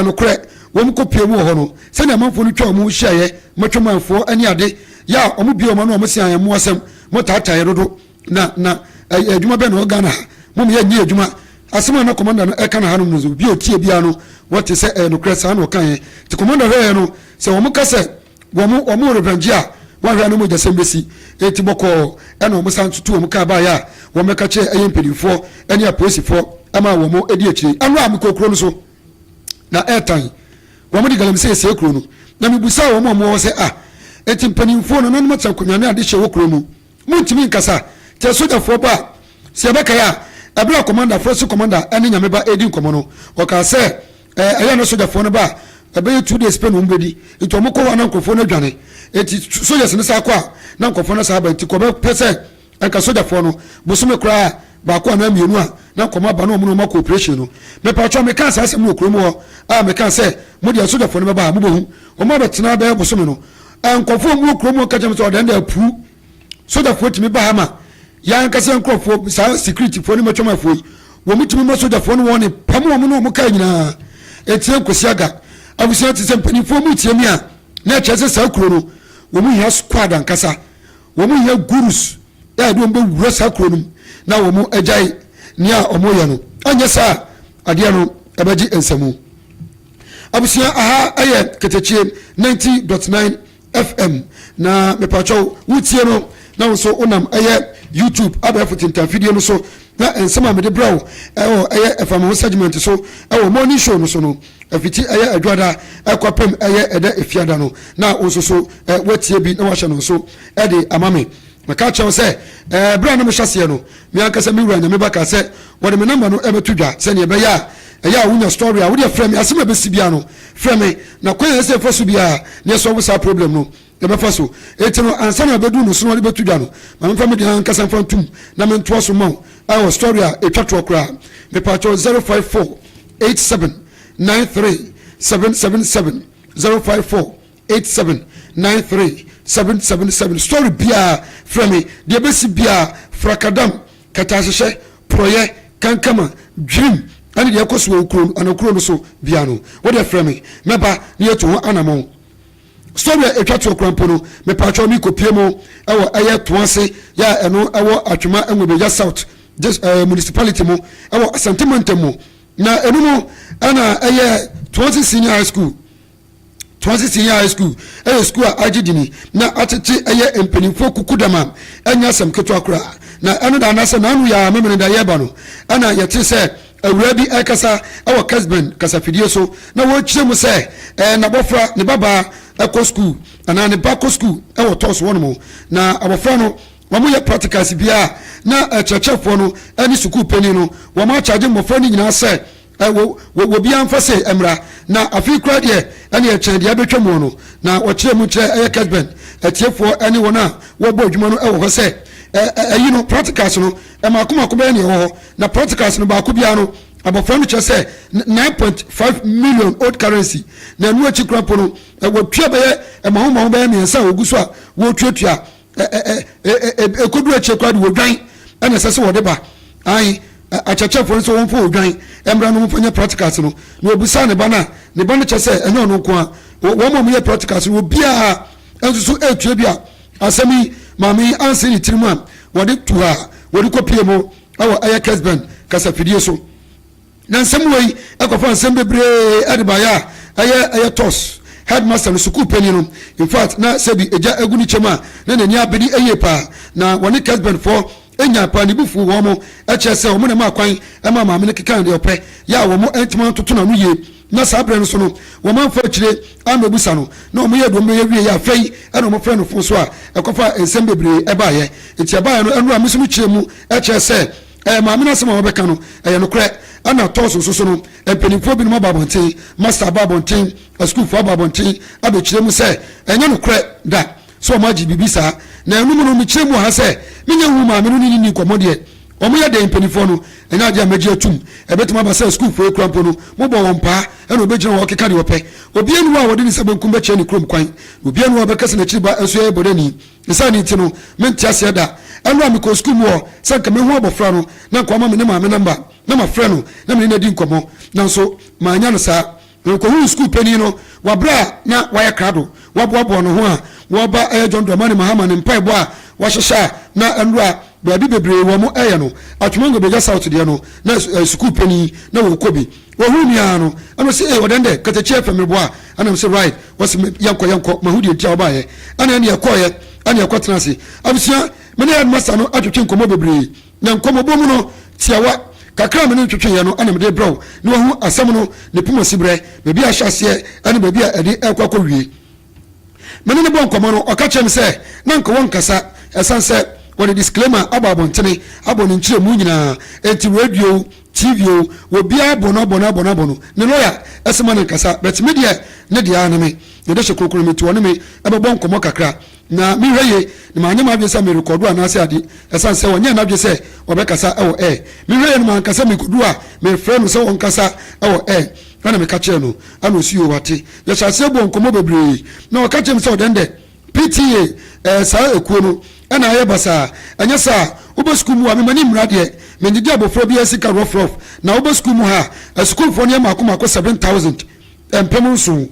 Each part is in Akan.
no kre wom ko pie mu ho no se na manfo no twa mu hyiaye matwamanfo ani ade ya omo bi omo no omo sian mu asem motata dodo na adwuma be no Ghana mom ye nyi adwuma asema na commander no eka na hanom no bi otie bia no what say no kre sa no kan ti commander he no se omo ka se omo revenge a wa hwa no mo jasem besi eti boko ena omo san tutu omo ka ba ya wo meka che ayempedifo eni aposifo ama wo mo edi akiri anu am kokro no so na airtime wo mo di galam se kro no na mebusa wo mo se eti mpanimfo no nanu matsa konwane ade hye wo kro mu muntimi nkasa te sojafo ba se beka ya abra commander first commander eni Nyameba edi nkomo no o ka se eya no sojafo no ba ebe 2 days pen umbedi ito mo ko wana nkofo no dwane eti soldiers ne sa kwa na nkofo no sa ba eti ko be pese enka sojafo no bosume kra ba kwa na mienu a na nkoma ba no mo no ma cooperation no me pa twa me kan sa asem no kromo me kan se mo dia sojafo no ba mo bohu o ma betena ba bosume no nkofo mo kromo ka jam so den da pu sojafo timi ba ha ma ya nka se nkofo sa security fo ni matwa mafo wo mutimi mo sojafo no woni pam wo mo no mo ka nyina eti enkwosiaga abusia ti sempanifo mu tiemi a na chese sa kuro no wo mu hia squad ankasa wo mu hia gurus ya do mbe wura sa kuro no na wo mu ajai nia omoye no anya sa ade no abaji ensamu abusia aha aye Katakyie 90.9 FM na mepacho wutie no na wo so onam aye YouTube abafutinta video no so na ensema me de brawo aye efam segment so morning show no so no afiti aye adwada akwapem aye eda efiada no na ososo watie bi na wahye no so ede amame maka chawo se bra no mhwase no me ankasa me wura Nyameba ka se wode me number no ebetudwa se ne be ya wunya story a wode frame asema be sibia no frame na kwen se fosu bia ne so wo sa problem no ebe so etino ansana bedu no so no betudwa no ma mfa me de ankasa fantum na me nto so ma our story a etwato kra me pacho 054 87 93777 054 87 93777 story bia frame de besi bia frakadam katashe proye kankama dream ani de koso okuro anokuro no so bia no wo de frame meba ne yeto anamon story etwato krampo no me pacho mi kopiemo ewo aye toase ya eno ewo atwema enwebeja south just municipality mo ewo sentiment mo na enumo ana aye 20 senior high school aye school agidini na atete aye empenifo kukudama anya sam keto akura na anu da nasa na anu ya memene da yeba no ana yete se awurabi akasa awo kasben kasafidie so na wo kire mu se na bofra ne baba eko school ana ne bako school ewo tos wono na abofra no wamu ye practicals bia na chechefo no ani school peni no wamu charge mofra ni nyina se wo bia mfase emra na afi kra de ani e chen de abetwa no na wo kire mu kire eye kasben etiefo ani wona wo bo adwuma no ewo ho se you know practicals no e makoma ko be ne ho na practicals no ba ko bia no abofra no che se 9.5 million old currency na nu achi krapo no wo twa be e mahoma be me nsa oguso a wo tuatua ekodu achi kwade wo dwan ana sese wo de ba ai achachefo so won fo odwan emra no mfanya practicals no na obusa ne bana che se enyo no ko a wo mo me practicals wo bia enso etua bia asemi mami ansini tirima wode tuha wode kopie mo awo ayakesben kasafidie so na nsem wei akofa nsem bebre adibaya aye tos headmaster no school penny no in fact na sebi eja aguni chema na nani abedi eye pa na woni kesben for enya pa ni bufu wo mo echese wo mo na makwan ema maame ne kekan de opɛ ya wo mo entima toto na no ye na sabre no so no wo man fa kire amebusa no na wo ye do me ye wie ya fei ena mo frɛ no fo so a ekofa ensem bebre eba ye enti eba ye no enu amisu mu kire mu echese maame na sema wo beka no ye no kre ana toso so no empenifo bi no babonten master babonten school for babonten abekire mu se enya no kre da so ma ji bibisa na enu mu no mi kire mu ha se minya hu maame no ni komode omo ya de empenifo no enya aja meji atum ebetuma ba se school for krampo no mo bo won pa ena obejina wo keka de ope obi enu a wode ni se benkum be che ni krom kwan obi enu a be kase na chiriba enso e bodani nsani ti no mentia se da enu am ko school mo se nka me hu abofra no na nko ma me ne maame namba na ma frɛ no na me ne di nkomo na so ma anya no sa ko hu school penny no wa bra na wa ya krado wa boabo no ho a wa ba John Dramani Mahama ne mpa ebo a wa hyehya na enra baabi bebre wo mo no atwomango beja south de no na school penny na wo kobi wo hu nia no ano se odende Katakyiefm FM a anam se right was yanko mahudi ntia obaye ana ne yakoye ana yakotena se abusia mene ya master no atwetwe nkomo bebre na nkomo bomu no tiawa kakra me no twetwe ye no ana me de bro na wo hu asem no ne pumo sibre bebi a hyase ana bebi a ede ekwa wie mene ne bon nkomo no okache me se na nko won kasa esanse what disclaimer about bontene abon nchire mu nyina enti radio TV wo bia bono ne lawyer esema ne kasa but media ne dia na me ne de shekokoro me to ne me ebebo nkomo kakra na mi hweye ne ma nyama biesa me record ana ase ade esan se wonya na biese obekasa ewo mi hweye ne ma kasa me kodu a me friend se won kasa ewo ana me ka che no ana osuo wate ye shase bo nkomo bebre na o ka che me se odende PTA sa ekuo no ana aye basa anya sa obo school mu a me mani mrade me ndidi abofro bi asika rough na obo school mu ha school for ne makoma 7,000 empemu so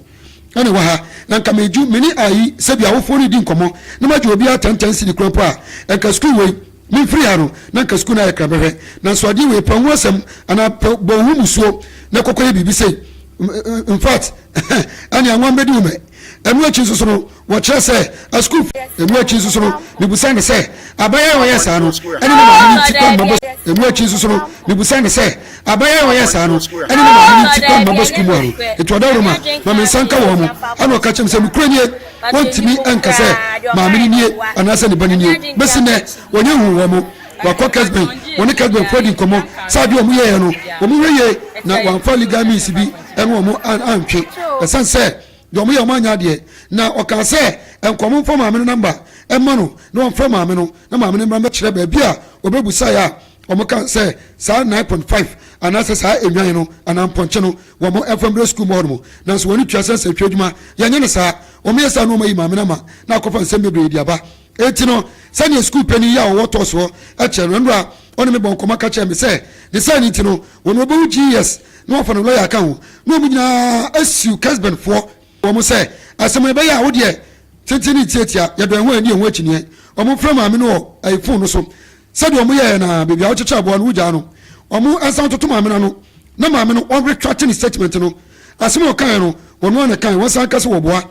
ana wa ha na nka meju meni ayi sebi awofo ni di nkomo na majo obi a 10 cedi kropo a enka school we mi free aro na nka school na ya krabehwe na so adi we panwo asem ana bo hu musuo na kokoye bibi sei in fact ani anwa mbedi ume emu achi so no wo kire se a school emu achi so no me busane se abaya wo yesa no eni na ma ti kwa mabo emu achi so no me busane se abaya wo yesa no eni na ma ti kwa mabo school mo etwodo ma na me sanka wo mo ana ka chem se me kuranie wontimi anka se ma me nie anase ne bani nie besine wonye hu wo mo wakọ kesben woni kesben fodi komo sabi omu ye no omu ye na wanfa ligamisi bi enu omu antwe esanse do omu ye omu anya de na oka se enkomo mfo ma me no number emma no na wonfa ma me no na ma me no mra kire ba bia obebusa ya omu kan se sa 9.5 anase sa enwan no anamponche no wo mo FM school mo no na so woni twa sense twedwuma ya nye ne sa omu ye sa no mayi ma me na ma na akofa nsem bebre di aba etino sani school penny ya wo to so e che no ndua oni me bon koma ka che me se the sani tino wono bo GS no fa no lawyer kan ho no mu nyina asiu casben for wo mo se asem be ya wo de tintini tietia ya do ho ani ho akini o mo from ame no iPhone no so se de o mo ye na bebia wo cheche abo no wuja no o mo ansa to ma ame no na ma ame no on retracting statement no asem o kan no wono na kan wo san kase wo boa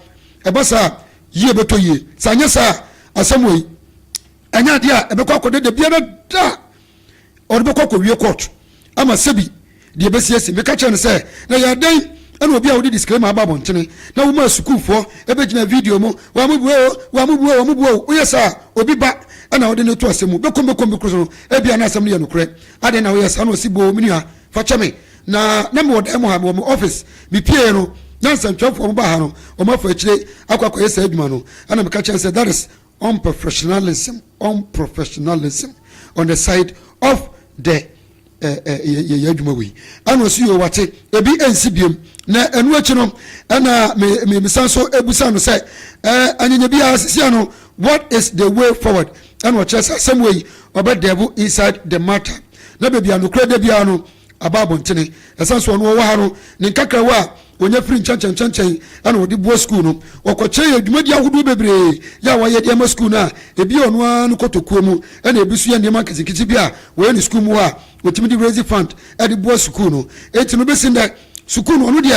e ba sa yie beto yie sanya sa asamoi anya dia ebekwa akode de bia da or bekwa ko wie court ama sebi de ebesiesi me ka che ne se na ya dan ana obi a wo disclaimer aba bontene na wo ma school fo ebegina video mo wa mubuo o yesa obi ba ana wo de ne to asemu bekom bekro so ebia na asem ne ye nokre ade na wo yesa na osibo minia fa cheme na me wo dem ha mo office bi pie no na nsantwafo mo ba ha no o ma fa chire akwa yesa adwuma no ana me ka che se that is unprofessionalism on the side of the yadwuma we ano so yo wate ebi ensibiem na enu achi no na me misanso ebusa no say anyanya bia sia no what is the way forward ano chesa some way about devil inside the matter na bebia no kra bia no ababo ntene esanso no wo ha no ne nkakra wa onya free chanchan ana odi bo school no okoche adwuma di ahodo bebre ya wa ye de school na ebi onu anu kotokuo mu ana ebisu ye ndema kizikizi bia we ni school mu a otimi di raise fund edi bo school no eti no besinda school no onu de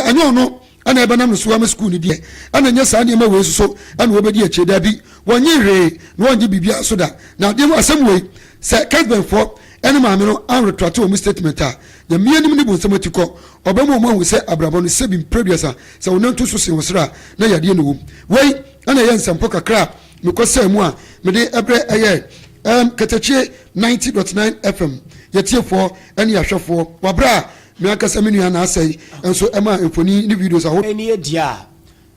anya ono ana ebe na msuwa ma school ni de ana nya sa ndema we so ana obedi ache da bi wonye re no wonye bibia so da na de asem we se kasben for ene ma me no an retract o statement a ya me anim ni bonsam atiko obama mo hu se abrabo no se bi previous a se wonanto so se wosra na yade no wom wei ana ye nsampo kakra me ko se mu a me de ebre eye Katakyie 90.9 FM yetiefo ene yahwefo wabra me akasa menua na asai enso ema enfoni ni videos a ho eni edia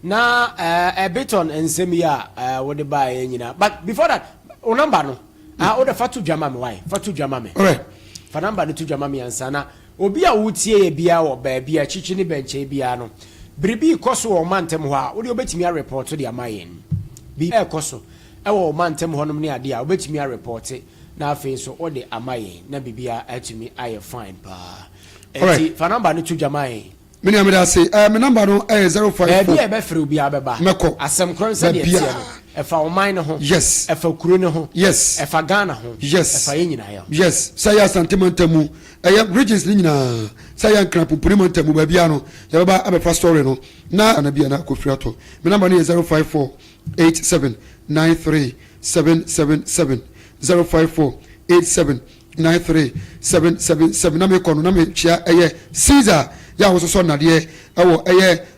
na a bit on ensem ya wo de ba ye nyina but before that o number no o de fatu dwama me why fatu dwama me alright fa number ni tu dwama me ansa na obi a wotie ye bia wo ba bia chichi ni benche bia no bribi koso wo mantem ho a wo de obetimi a report to de amayen bi koso e wo mantem ho nom ne ade a obetimi a report na afi so o de amayen na bibia atumi aye fine pa enti fa number ni tu dwama me na me da say me number no 054 e be free obi abeba asem kron se de tie e fa o mine ho yes e fa kuro ne ho yes e fa Ghana ho yes e fa yenyina yo yes say ya sentimental regions ni nyina say ya nkra popurimental mu ba bia no ya beba abefa story no na na bia na kofri ato me number no 054 8793 777 054 8793 na me kono na me chia Caesar ya wo so na de ewo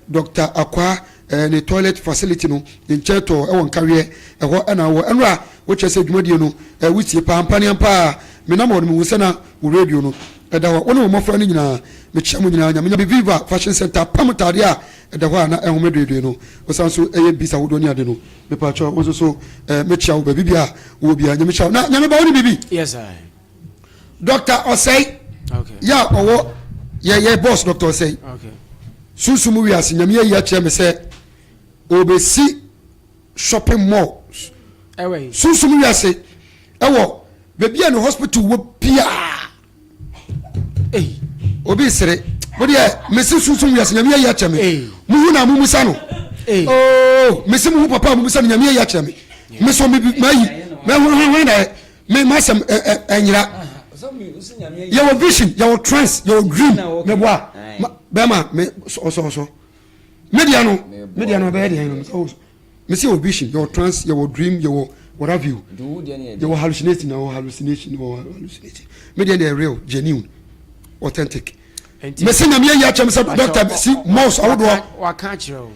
Dr. Akwa ne toilet facility no in cheto ewo nkawe eho na wo enra wo chese dwumadie no wutie pampane ampa me na mo no mu se na wo radio no da ho wona mo fra ni nyina me chia mo nyina nya me Viva Fashion Center pamutade a da ho na eho medodo no wo san so bisa wo do ni ade no me pa cho wo so me chia wo ba bibia wo bia nya me chia na nya me ba wo ni bibi yes I Dr. Osei okay ya owo ye boss Dr. Osei okay sunsumu wi ase nyame ya kire me se obesi shopping malls ewe sunsumu wi ase ewo bebi an hospital wo pia obi sere bodi me se sunsumu wi ase nyame ya kire me muhu na mumu sa no oh me se muhu papa mumu sa no nyame ya kire me me so me mayi me hu na me masam enyira your vision, your trance, your dream. Me boa. Bema me so. Mediano be me see your vision, your trance, your dream, your what have you. Your hallucination. Mediano are real, genuine, authentic. Me see na me ya chem say doctor see most I would wa kan chiro.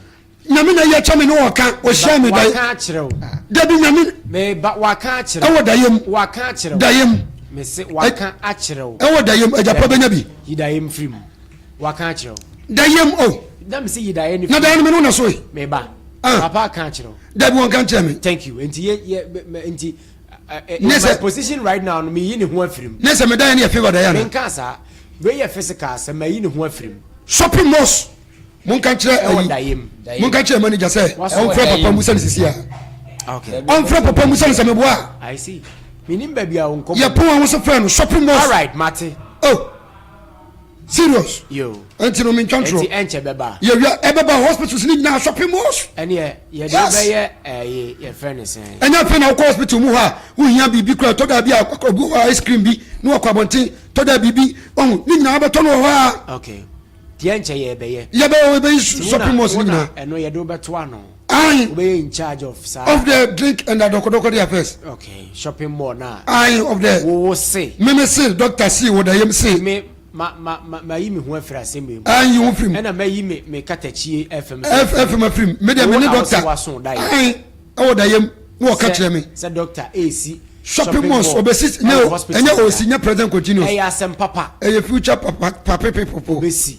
Na me na ya chem no waka o share me dai. Wa kan chiro. Da bi na me me ba wa kan chiro. E wo dayem. Wa kan chiro. Dayem. Me se waka achiro e wo dayem ajapa benya bi yidayem film waka achiro dayem o da me se yidayem na dayem me no na so me ba papa kan achiro da bi won kan tell me thank you enti enti in my position right now me yi ne ho afrim na se me dayem ne favor dayem me kan sa we ye physical se me yi ne ho afrim shopping malls mun kan kire dayem mun kan kire manager say on frɛ papa musa ne sisia okay on frɛ papa musa ne se me boa I see minim ba bia won kom ya po won so frɛ no shopping malls all right mate oh serious yo enti no me ntwantro enti enche beba ye ebeba hospitals ni na shopping malls ene ye de be ye friend say enya fe na ko hospital mu ha wo hia bibi kura to da bia akobu ice cream bi no akwabonten to da bibi on ni nyina abeto no ha okay tie enche ye be ye be shopping malls ni na eno ye do beto ano I be in charge of the drink and the dokodoko there first okay shopping mall na I of the wo say me say doctor see what I am say me ma yi me ho afira se me I you film and ma yi me Katakyiefm FM film me dey me doctor I oh da yam wo ka kire me say doctor AC shopping malls obesi no enya osi nya present continuous eh asem papa eh future papa people obesi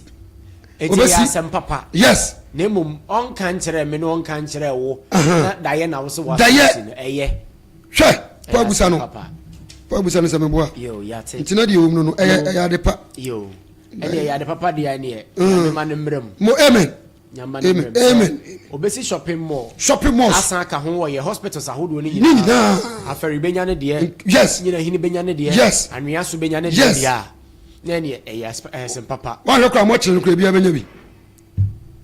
asem papa yes nemum on kan kire me no on kan kire wo na daye na wo so wa hwe po abusa no se me boa yo yate ntina de wom no ya de pa yo ene ya de papa de ane me ma ne mrem mo amen amen obesi shopping malls asan ka ho wo ye hospitals ahodo ni nyina aferi benya ne de yes nyina hini benya ne de yes anwea so benya ne de bia na ne sem papa wa hwekra mo kire kra bia benya bi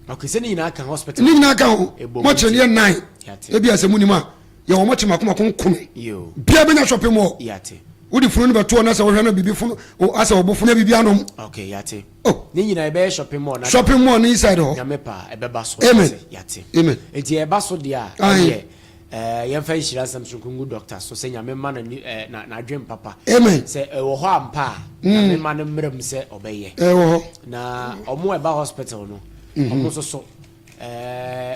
okay se ni na kan hospital ni na kan mo kire ne 9 e bia se munima ye wo mo kire makoma konkon yo bia benya shopping mall yate wodi funu ne beto na se wo hwe na bibi funu o asa wo bofunu bibi anom okay yate oh ni nyina e be shopping mall na shopping mall ni inside ho Nyameba e be ba so yate amen enti e ba so dia ye fa nhira samsunkungu doctor so se Nyamema na adwem papa amen se wo ho ampa Nyamema no mrem se obeye wo na omo e ba hospital no omo so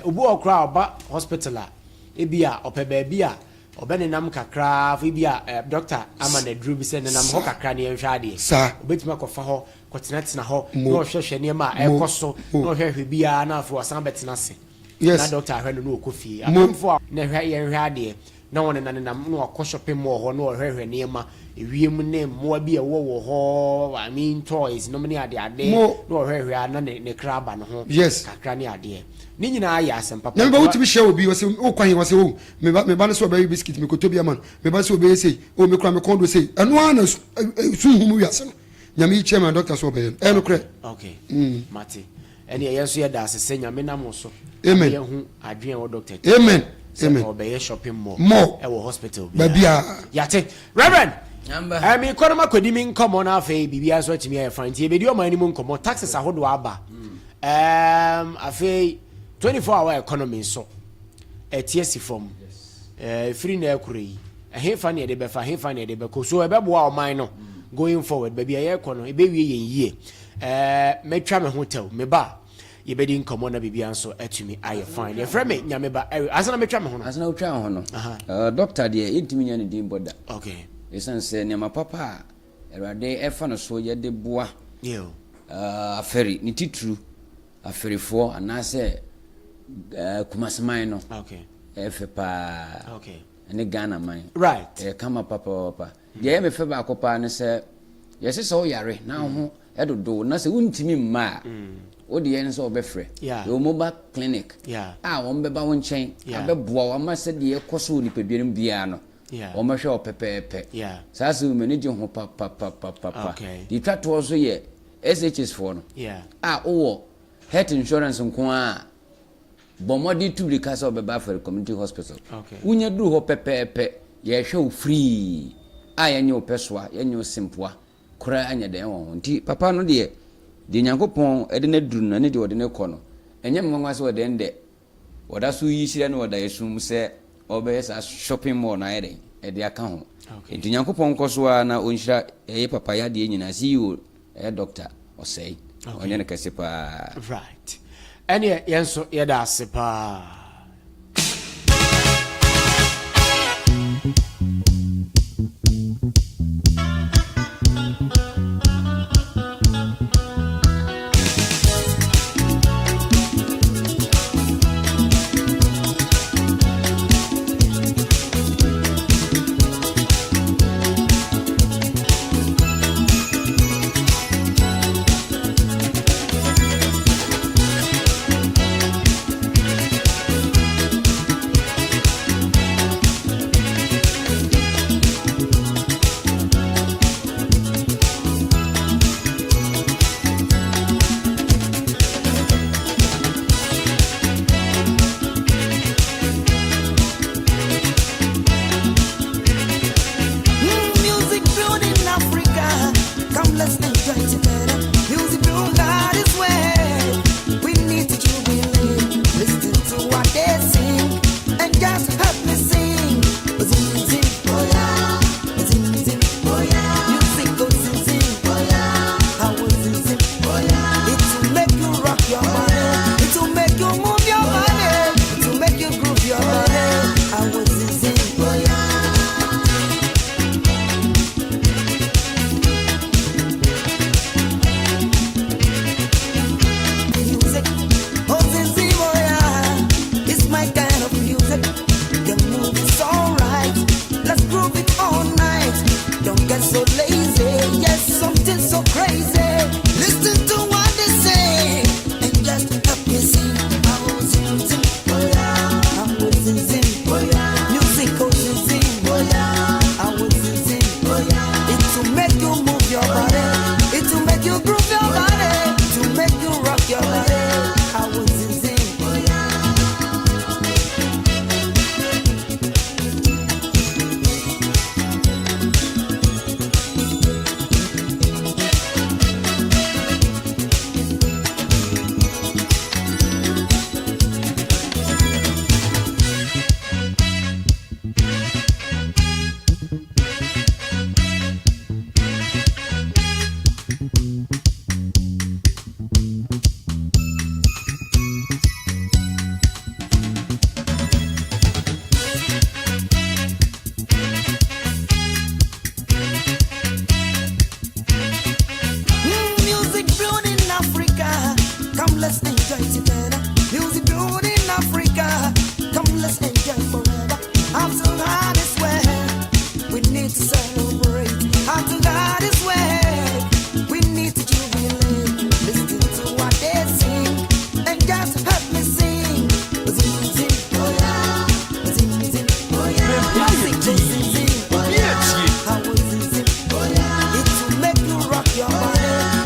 obu okra oba hospital a ebia opeba bia obene nam kakra fo bia doctor ama na dru bi se nam ho kakra ne nhwa ade obetima kofa ho kotenatena ho no hwehwe ne ma ekoso no hwehwe bia na afo asan betina se na doctor ahwe no okofi amfo na hwa ye nhwa ade na won na nam no akọ shopping mall ho no hwehwe ne ma ewiem ne mo bia wo ho I mean toys no me ade no hwehwe na ne kraba no ho kakra ne ade ni nyina ya asem papa na me ba wutimi share obi wase o kwan wase o me ba ne so ba biscuit me koto bia man me ba so be sei o me kra me kondo sei eno ana su humu wiase no nyame chairman doctor so be eno kra okay mate ene yeso ye da asese nyame na mo so amen ye hu adwen wo doctor amen amen obeye shopping mall e wo hospital babia yate reverend Number. I mean, Konoma could even come on half a BB as what me a friend. Here, video my minimum come on taxes. I hold waba. I feel 24-hour economy so a TSC from free near Kuri. A hay funny de befa, hay funny de beco. So a babo minor going forward, baby. A economy, baby, ye. Make tram a hotel, me bar. You bedding come on a BB answer to me. I find your friend, Nyameba Eric. As I make tram home. As no tram, doctor, dear, 8 million in border. Okay. Esan se ne ma papa erade efa no so ye de boa yo aferi ni titru aferi fo anase kumasman no okay efe pa okay ene Ghana man right kama papa ye me fe ba kopa ne se ye se so yare na ho edodo na se untimi mma o de yen so obefre yo mobile clinic won beba won chen abeboa wa ma se de ye koso ni peduem bia no o ma hwe pepepe sa se me ni je ho pa di twato so ye SHS for no o health insurance nko a bomodi to the case of beba for community hospital unya duru ho pepepe ye hwe free ye nye opeswa ye nye simpoa kura anya den won nti papa no de nyankopon ede na duru na ne de ode ne kɔ no enye mwanwa se ode nde oda so yi hire no oda yesum se obesa shopping mall na ede aka ho nti nyankopon kɔ na onhira papa ya de nyina CEO doctor osei onye ne kase pa right ene yenso ye da ase pa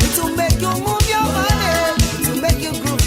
It will make you move your body, to make you groove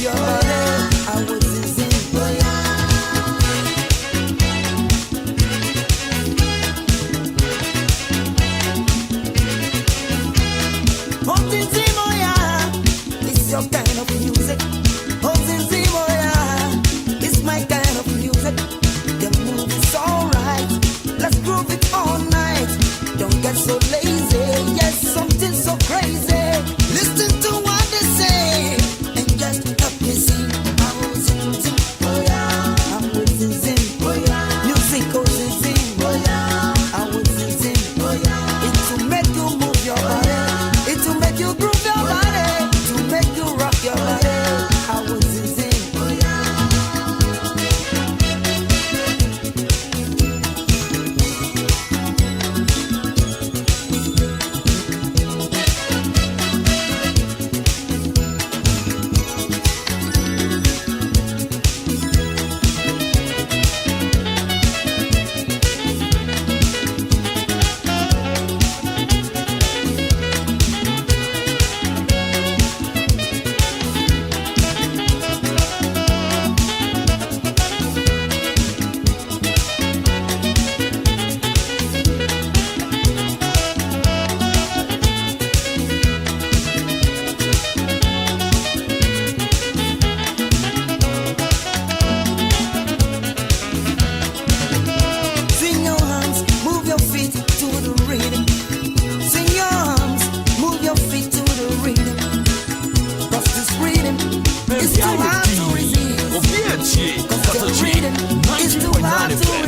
Katakyie 90.9 FM.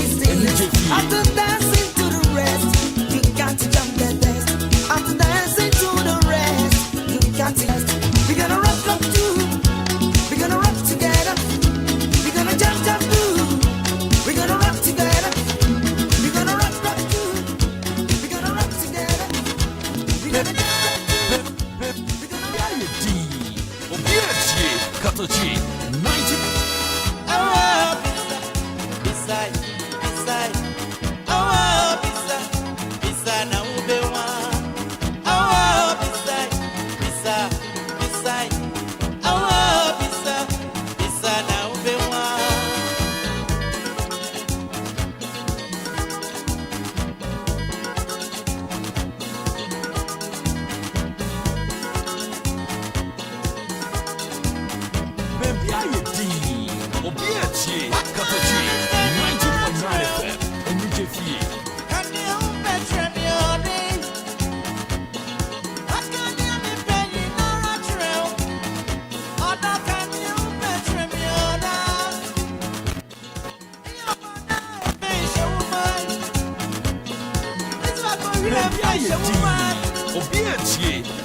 After dancing to the rest, you got to jump the best. After dancing to the rest, you got to. We're gonna rock up too. We're gonna rock together. We're gonna jump too. We're gonna rock together. We're gonna rock too. We're gonna rock together. We're gonna Katakyie 90.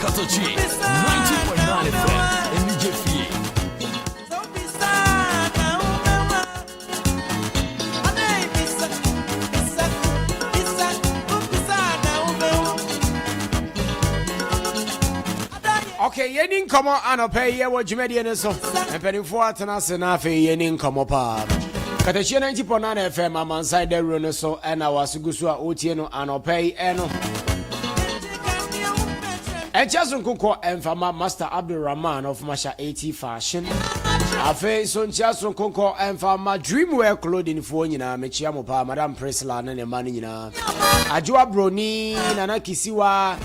Katakyie 90.9 FM in New Jersey. Okay, yeni nkomo anope ye wo dwumade ne so. Empanimfo atena se na afi yeni nkomo pa. Katakyie 90.9 FM Amansan Dawuro ne so na wasugusu a otie no anope eno. Echasun kuko enfama Master Abdulrahman of Masha AT Fashion. Afe so nchasun kuko enfama Dreamwear Clothing fo nyina mechia mo pa Madam Priscilla ne mani nyina. Ajwa Broni nana Kisiwa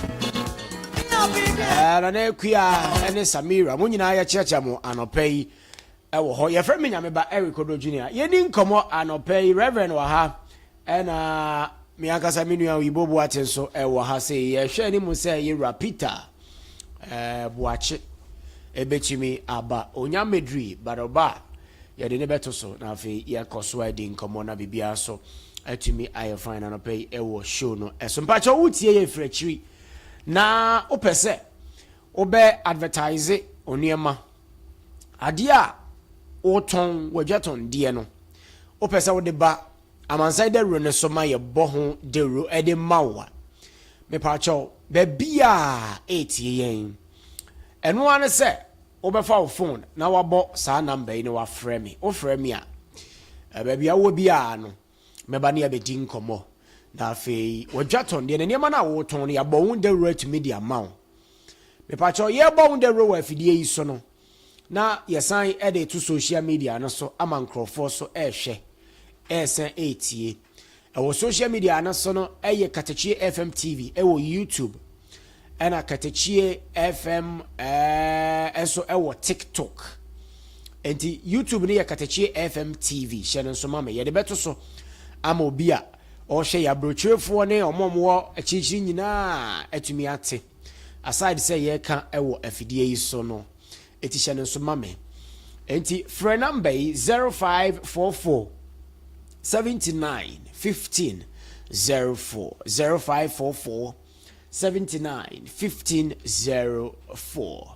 na kuya ene Samira mo nyina ya chiacha mo anopai ewo ho ye frame Nyameba Eric Oduro Jnr. Yeni nkomo anopai Reverend wa ha ena mi akasa minu ya wibobu atenso ewo ha se ye hwe ni mu se ye rapita buache ebechimi aba onyamedri baroba ye de ne beto so na afi ye koso edi nkomo na bibia so atumi aye fine anopai ewo show no eso mpacho wutie ye frechiri na opese obe advertise oniema adia oton wajaton die no opese wo de ba Amansan Dawuro ne so ma ye boho Dawuro e de mawa me pacho be bia etie yen eno ane se obefa wo phone na wabo sa number ni wa frɛ me o frɛ me a be bia wo bia no me ba ne abedi nkomo na fe wajaton de ne ma na wo ton ya bo won Dawuro to media mawo me pacho ye bo won Dawuro wa fidie yi so no na yesan e de to social media no so amankrofo so ehwe esen etie ewo social media na so no eye Katakyie FM TV ewo YouTube ena Katakyie FM eso ewo TikTok enti YouTube ne ye Katakyie FM TV shene so mama ye de beto so ama obi a o hwe ya brochefo ne omomwo achichiri nyina atumi ate aside say ye ka ewo afidie yi so no eti shene so mama enti free number 0544 79 15 04 0544 79 15 04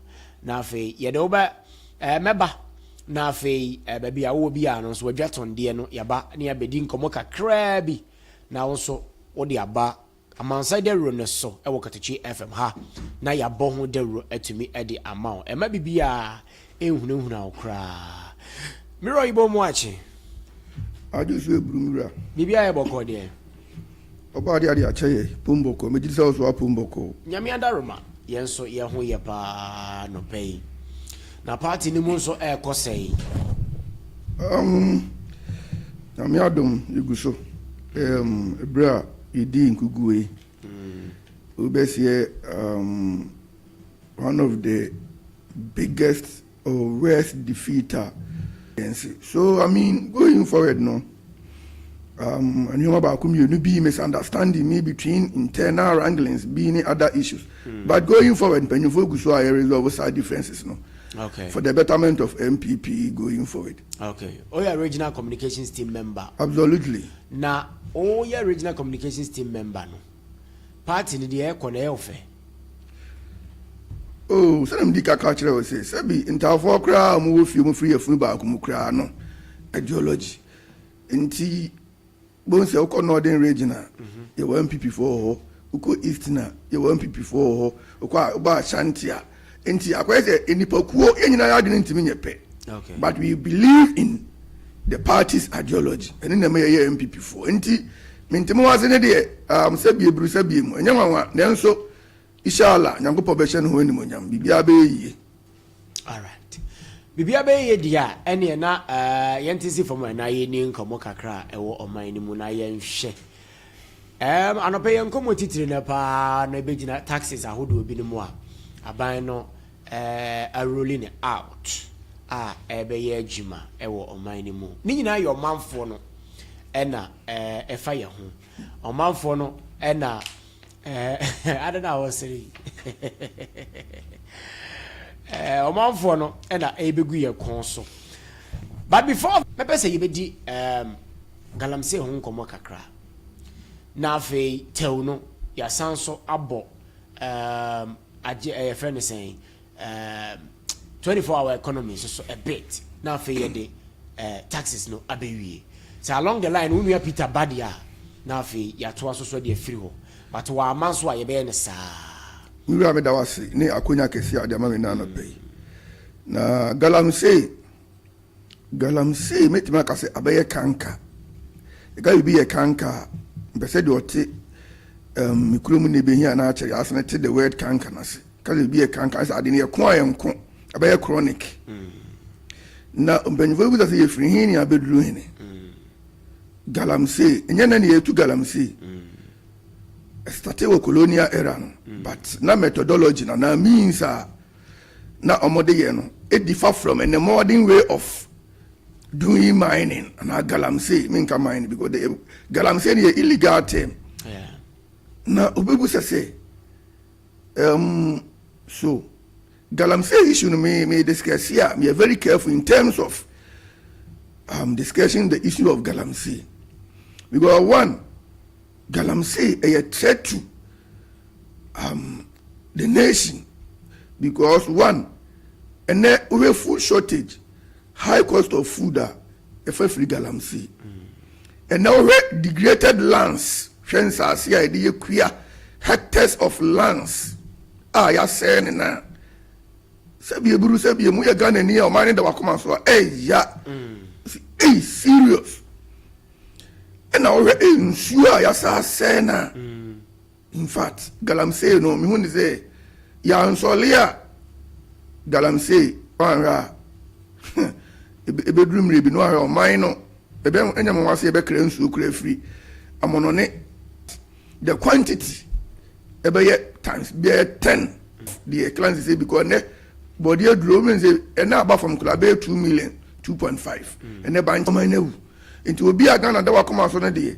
na fe yede oba meba na fe baby a wo bia no so wadwaton de no yaba ne abedi nkomo kakra bi na wo so wo de aba Amansan Dawuro ne so e wo Katakyie FM ha na yabo ho Dawuro atumi e de ama e ma bibia ehunahuna okra miro ibo mu achi ajusu ebrumura bibia ye boko de oba de acheye pumboko me jisa so pumboko nyame adaroma yenso ye ho ye pa no pay na party ni mu so e kosei nyame adom iguso ebra idi nkuguwe obesie one of the biggest or worst defeater. So I mean, going forward, no. And you know about community be misunderstanding me between internal wranglings, being other issues. But going forward, when you focus on areas of side differences, no. for the betterment of MPP going forward. Okay. Oh, you're regional communications team member. Absolutely. Now, oh, you're regional communications team member. No. Party in the air ofe. Oh, so I'm dika culture was say, Sabi, in Tafo Kra, move you free of Fuba Kumukra, no, ideology. Inti, Bones, Oko Northern Regional, you want MPP for Uko Eastern, you want MPP for Uko Shantia. Inti, I quite any pokuo, any I didn't mean a pay. Okay. But we believe in the party's ideology, and in the mayor MPP for Inti, Mintimo was in a day, Sabi Brusabi, and Yamawa, then so. Inshallah, nyango probation ho ni monyam bibia be yi. All right. Bibia be yi dia ene na yentisi from na ye ni nkomo kakra ewo oman ni mu na ye nhwe. Anope ye nkomo titire na pa na begina taxes ahodo obi ni mu a aban no a rolling out ebe ye adwuma ewo oman ni mu. Ni nyina ye omanfo no ena efa ye ho. Omanfo no ena I don't know what to say. Omanfo no and a begu ye konso. But before me say you be di galamsey ho nkomo kakra. Na afei tew no ya sanso abo age friend saying 24-hour economy so a bit. Na afei ye de taxes no abewie. So along the line we Peter Badia na afei ya to aso de free ho. But wa manso aye be ne sa We were made our say ne akonya kesi ade ma me na no pay na galamsey metima ka se abaye kanka e ga bi ye kanka be se de ote mikromu ne be hia na akere asene te the word kanka na se ka bi ye kanka asa ade ne ye ko ayenko abaye chronic na mbenvo bi da se ye free hin ya beduru hin galamsey enya na ne ye tu galamsey started with colonial era, but na methodology na means na omode ye no it differ from a modern way of doing mining and galamsey minka mining because the galamsey is illegal term. Yeah. Na obebu say so galamsey issue no me discuss here. Me very careful in terms of discussing the issue of galamsey because one. Galamsey a threat to the nation because one and then we food shortage, high cost of food a free galamsey and now we degraded lands friends are here the queer hectares of lands ya saying na sabi eburu sabi emu ya Ghana ni o mani da wakoma so serious. And now we ensure yasa sena. In fact, galamsey no me hundi say ya nsolia galamsey wanra ebedrum rebi no ahwe oman no ebe enyam wase ebe kra nsu kra free amono ne the quantity ebe ye times be 10 the clients say because ne body aduro mean say and about from club 2 million 2.5 and ne ban oman na wu into obi agana da wakoma so na de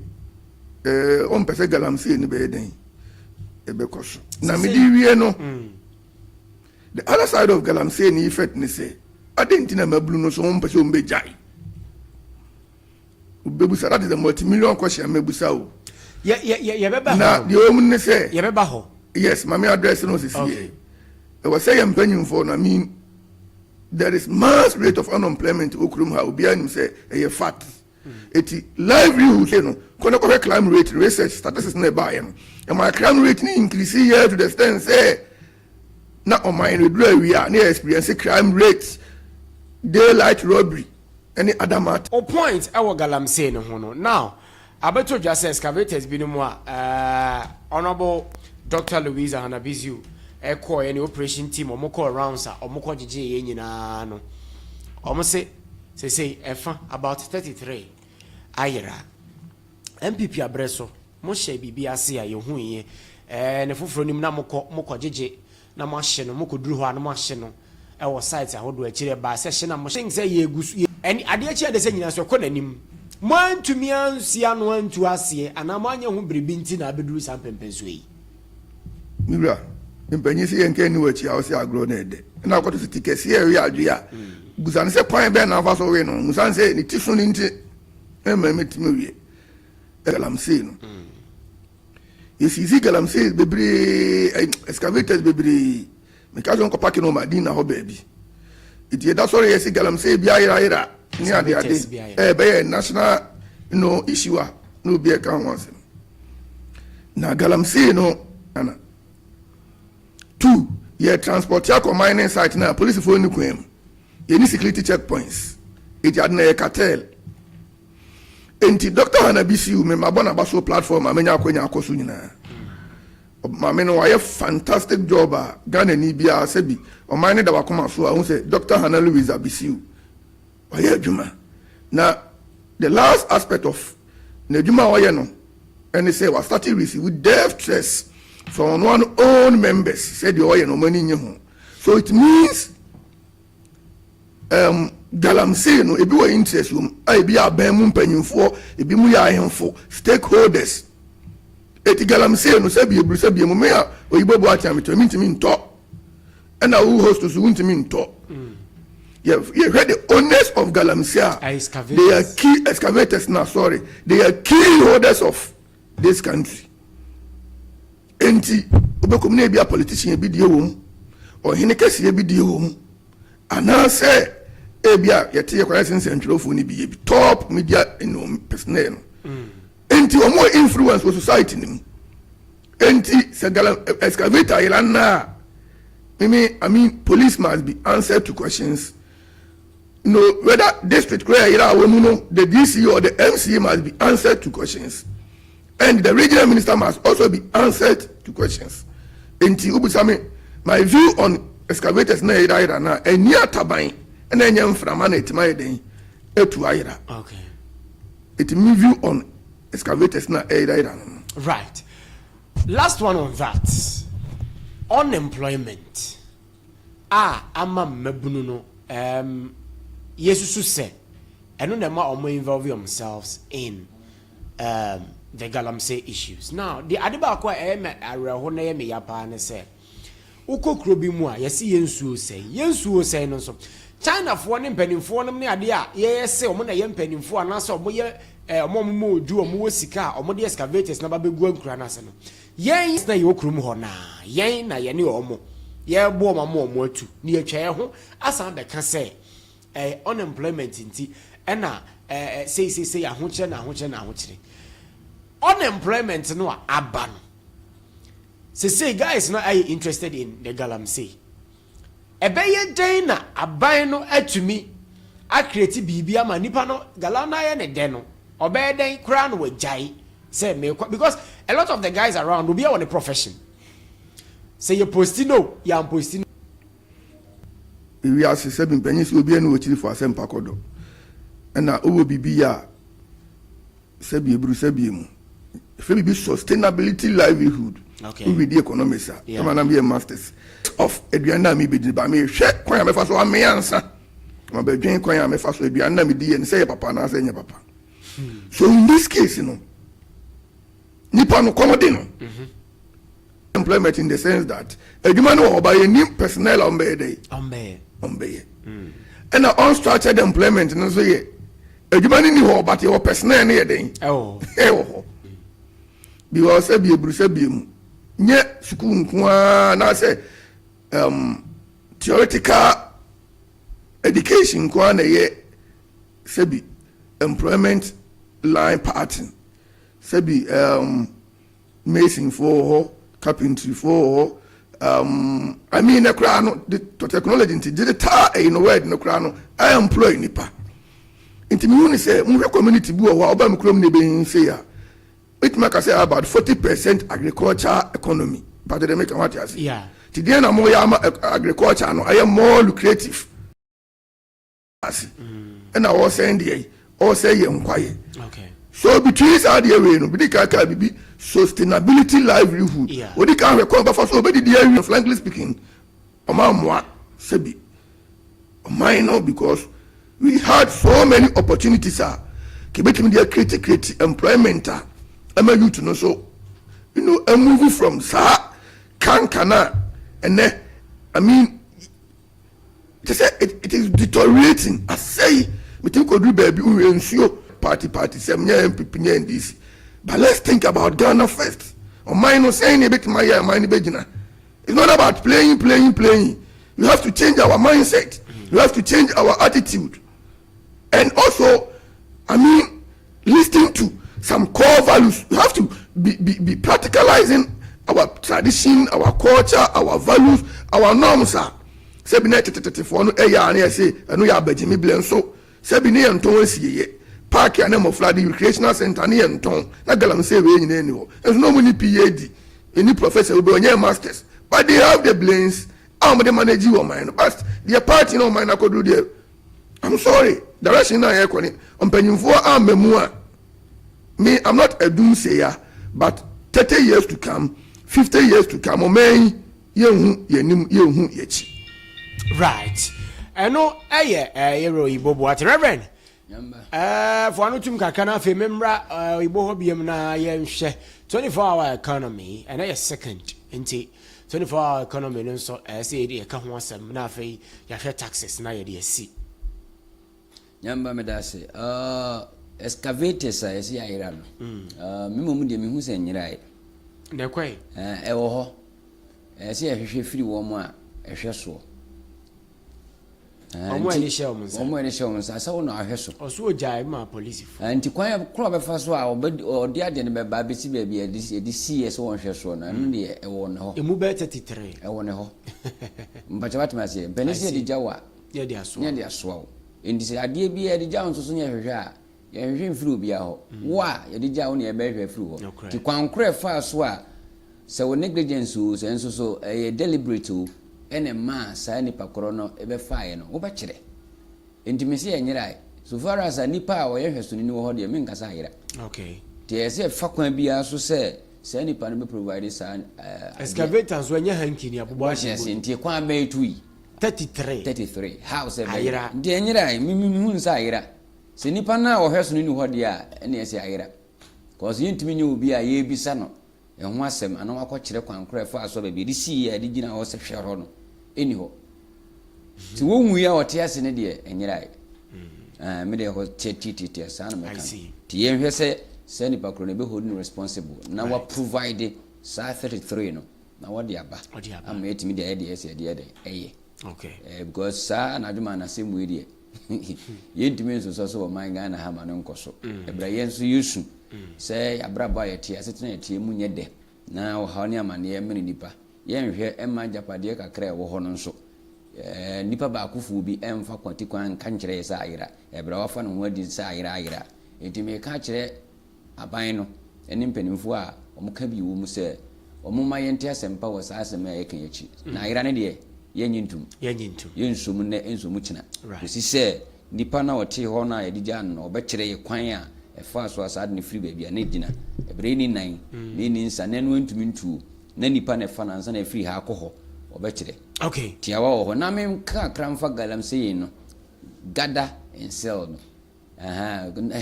on pese galamsey ni be den ebe koso na me di wie no the other side of galamsey ni effect ni say adentina mablu no so on pese on be jai obebusa that is a multi-million question mebusa o ye beba na the omun ni say ye beba ho yes mama address no say okay I was saying penny for na mean there is mass rate of unemployment okrum ha obi anim say e fat eti livelihood you know kono crime rate research statistics na ba ye no and my crime rate ni increase here to the extent say na on my redu we are near experience crime rate daylight robbery any other matter o point e wo galamsey no ho no now abeto just excavators bi no mu honorable Dr. Louisa Hanabiziu call any operation team omoko around sa omoko gege ye nyina no omo say efa about 33 ayera MPP abreso mo hye bibi ase aye hu ye ne foforo nim na moko gege na mo hye no moko duru ho na mo hye no e wo site ahodo akire ba se hye na mo think say ye gusu any ade akire de se nyina so konanim mo antumi ansia no antu ase ana mo anya hu bribi nti na abeduru sampempenso yi Mira, mpanyin si yɛn kɛn ni wɔ akyi a ɔsi agorɔ na ɛdɛ ɛna akɔto siti kɛseɛ ɛwi adua busane sɛ kwan bɛn na afa so we no musane sɛ ne ti so ne nti ɛmɛ mɛtumi wie galamsey no yɛsisi galamsey bebree excavators bebree meka so nkɔpa ke no ɔmadin na hɔ baabi ɛti yɛda sɔre yɛsi galamsey bi ayerayera ne adeade ɛbɛyɛ national issue a na obi ɛka ho asɛm na galamsey no ana 2 yɛ transport yakɔ mining site na police fo ni kwan yɛni security checkpoints ɛti ade na yɛ cartel enti Dr. Hanabisiu me mabona baso platform amenya akonya akoso nyina mame no wayɛ fantastic job a Ghana ni bia sebi o mine da wakoma so a hu se Dr. Hana Louise Abisiu wayɛ adwuma na the last aspect of na adwuma wayɛ no and say was started with debt stress from one own members said the oil no money nye ho so it means galamsey no ebi wɔ interest ebi aban mu mpanyinfoɔ ebi mu yɛ ahemfo stakeholders eti galamsey no sɛbi eburu sɛbi emu me a oyibo bo akyɛ me to mi ntimi ntɔ ɛna wo host so ntimi ntɔ you heard the owners of galamsey they are key excavators now sorry they are key holders of this country enti obekom na ebi a politician ebi die wɔ mu ɔhene kɛse ebi die wɔ mu anase ebia yɛte yɛkwara sensɛntwerɛfo ni bi top media personnel no enti ɔmo influence wɔ society nim enti sɛ excavator yɛlana I mean police must be answered to questions whether district clear the DC or the MCA must be answered to questions and the regional minister must also be answered to questions enti ubusame my view on excavators na ira na eni ataban na enya mframa na etima yeden etu ayira okay it me view on excavators na ira right last one on that unemployment ama mabunu no yesusu se eno na ma omo involve themselves in the galamsey issues now the adeba kwa areho na ye me yapa ne se ukokro bi mu a yesi yensuo sei no so China fo ne mpanimfo no ne ade a ye se omo na ye mpanimfo anase omo ye omo mo odu omo wo sika omo de excavators na ba begu ankura na se no yen na ye okrum ho na yen na ye ne omo ye bo omo atu ne ye twa ho asan be ka se unemployment nti na say ahokyere na ahokyere unemployment no aba no say guys no are interested in the galamsey ebeye den na aban no atumi a create bibia ma nipa no galana ye ne den no obeye den kura no wajai say me because a lot of the guys around will be on a profession say you postino ya postino we are say mpanyin si obi enu ochiri for asem pakodo na owo bibia sabi ebru sabi mu if we be sustainability livelihood okay we the economics come na be masters of eduana mi be ba me hwe kwan me fa so ame ansa ma be dwen kwan me fa so eduana mi di en say papa na say nya papa so in this case you know nipa no komode no employment in the sense that eduma no oba ye nim personnel on be and unstructured employment no so ye eduma ni ho but your personnel na ye den because sabi ebru sabi mu nye school nko na say theoretical education nko na ye sabi employment line pattern sabi mason for carpentry for I mean the crown the technology into digital in a word no crown I employ nipa into me say we community bu wa oba mkrom ne be say ya it make say about 40% agriculture economy but they make what you say yeah today na more agriculture no I am more lucrative and I was saying there all say you inquire okay so between side the way no be kaka bibi sustainability livelihood what the can record but for so be the area frankly speaking omamwa sebi omino because we had so many opportunities kebetimi dey create employment ama youth no so you know a move from sa kankana and then I mean it is deteriorating. I say we think could do baby we ensure party semnya MPP and DC. But let's think about Ghana first. Or mine no saying a bit my begina. It's not about playing. You have to change our mindset. You have to change our attitude. And also, I mean, listening to some core values. You have to be practicalizing our tradition, our culture, our values, our norms. For no say and we are Benjamin Blenso. Sebine and Tonsi park and name of flood recreational center near and ton. Nagalam say we in any. There's no money PhD, any professor will be masters. But they have the blames. I'm the manager of mine. But the party no mine I could do there. I'm sorry. The Russian I am penning for our memoir. Me, I'm not a doomsayer, but 30 years to come, 50 years to come, or may you right. I know what Reverend. For anutum kakana fe memra ibo hobiem na ye nhwe 24-hour economy and a second nti 24-hour economy no so say dey ka ho asem na fe ya hwe taxes na ye dey si Nyamba medase excavators esi ya ira no memo de me hu se nyira ne kwai wo ho esi ya hwehwe firi wo mu a ehwe so omo eni shewmsa asa wo na ahweso oso ojai ma police anti kwan kro be fa so a odi ade ne be ba be si bia edi CS won hweso na no de e wo ne ho emu be 33 e wo ne ho mbacha batma se benisi de jawa ye de aso indi se ade bia de jawo so nya hwehwe a ye hwehwe mfiri obi a ho wo a ye de jawo ne e be hwehwe firi ho ti kwan kro fa so a se wo negligence o se enso so e deliberate o ene ma sa nipa koro no ebe faaye no wo bekire intimacy enyira so far as nipa a wo yehweso ni wo ho de me nkasa ayira okay tie ese fa kwan bia so se nipa no be provide sa excavators wanya hanki ni abobo ahye ntie kwan be tui 33 house ebe ayira de enyira mi hu sa ayira se nipa na wo hweso ni ho de a ene ese ayira cause yintimi nyu obi a ye bisa no ehun asem ana wakokire kwan kro efa so be bi di si ya di gina ho se hwe ho no eni ho ti wo hu ya wote ase ne de enyira me de ho titi asa na me kan ti ye hwe se nipa kro ne be hold responsible na wa provide sa 33 no na what aba am etimi de ede ese de eye okay because sa na dwuma na se mu ede ye ntimi nso so man Ghana ha ma no nkoso ebra ye nso yusu se abraba ye tie asetena ye tie mu nye de na wo ha ne amane ye mene nipa ye nhwe emma japade kakra wo ho no nso nipa ba akufu bi emfa kwati kwan kan kire ye sa ayira ebra wafa no ho adi sa ayira enti me ka kire aban no eni mpanimfo a omuka bi wo mu se omuma ye ntia sempa wo sa asema ye kan yachi na ayira ne de ye nyintum ye nsum ne ensum kina osi se nipa na wote ho na ye digya no obekire ye kwan a efa so asade ne free baby na gina ebre ni nan ni nsa na no ntumi ntu na nipa na fa na nsa na free ha akoho obekire okay tiawa wo na me ka kramfa galam sei no gada ensel no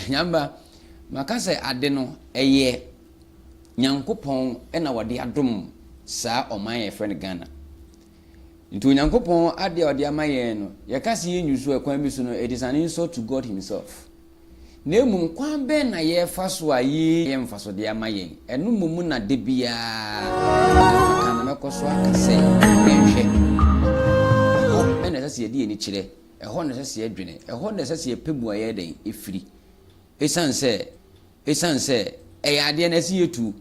nyamba makase ade no eye nyankopon na wode adom saa oman ye friend Ghana ntu nyankopon ade wode amaye no ye kase ye nyusu ekwan bi so no it is an insult to God himself na emu kwan be na ye fa so ayi mfa so de amaye enu mumu na de bia kana mekoso akase enhwe ena sase ye de ni kire eho na sase ye dwene eho na sase ye pebu aye den efiri esanse ade na si yetu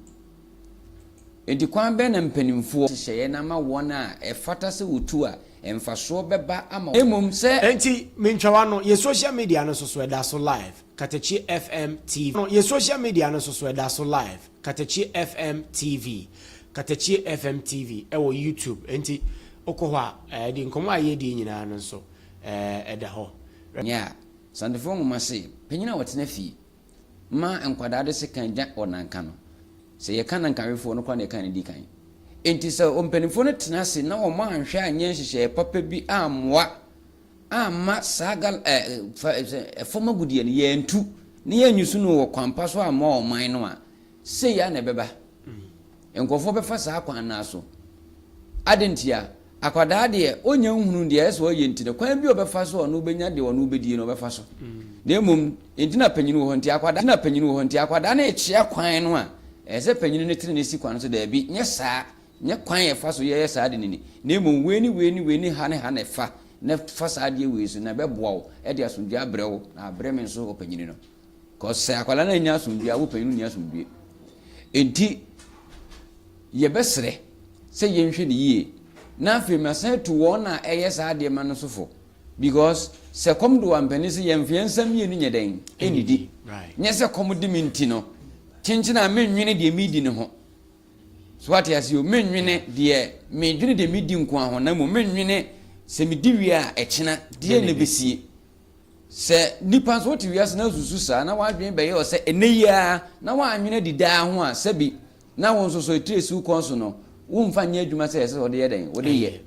enti kwan be na mpanimfo hyeye na ma wona efata se wotu a emfaso beba ama emom se enti mentwa no ye social media no so eda so live Katakyie FM TV no ye social media no so eda so live Katakyie FM TV Katakyie FM TV e wo YouTube enti okoho a di nkomo aye di nyina no so eda ho nya sandefo ngoma se penyina wotena fi ma enkwada de se kanja onanka no se ye kana nkanwefo no kwa ne kan di kan enti se ompanifo no tena se na wo ma anhwe anye nhyehyɛ papa bi amwa ama sagal foma gudie ne ye ntu ne ye nyusu no wo kwampa so ama oman no a se ya na beba enkofo befa saa kwan na so adentia akwada de onya nhunu de eso ye ntine kwan bi obefa so no benya de ono obedi no obefa so na emom entina panyinu ho nti akwada na panyinu ho nti akwada na echia kwan no a ese panyinu ne tiri ne si kwan so da bi nye saa nye kwan ye fa so ye saa de nini na emom weni ha ne fa na fa saa de we so na beboa wo e de asomdua abrewo na abreme nso opanyinu no cause say akwada na nya asomdua wo panyinu nya asomdua enti ye besre se ye nhwe ne yie na fema say to wona eye saa de ma no sofo because se kom do ampani se ye mfiensam ye ni nyeden enidi nye se kom di minti no chinchina menwene de midi ne ho so what ya see o menwene de menwene de midi nko aho na mo menwene se midi wi a echina de ne besie se nipa so ti wiase na susu saa na wadwen be ye o se eneyia na wanwene di da ho a se bi na won so etresu konso no wo mfa nya adwuma se ese ode ye den ode ye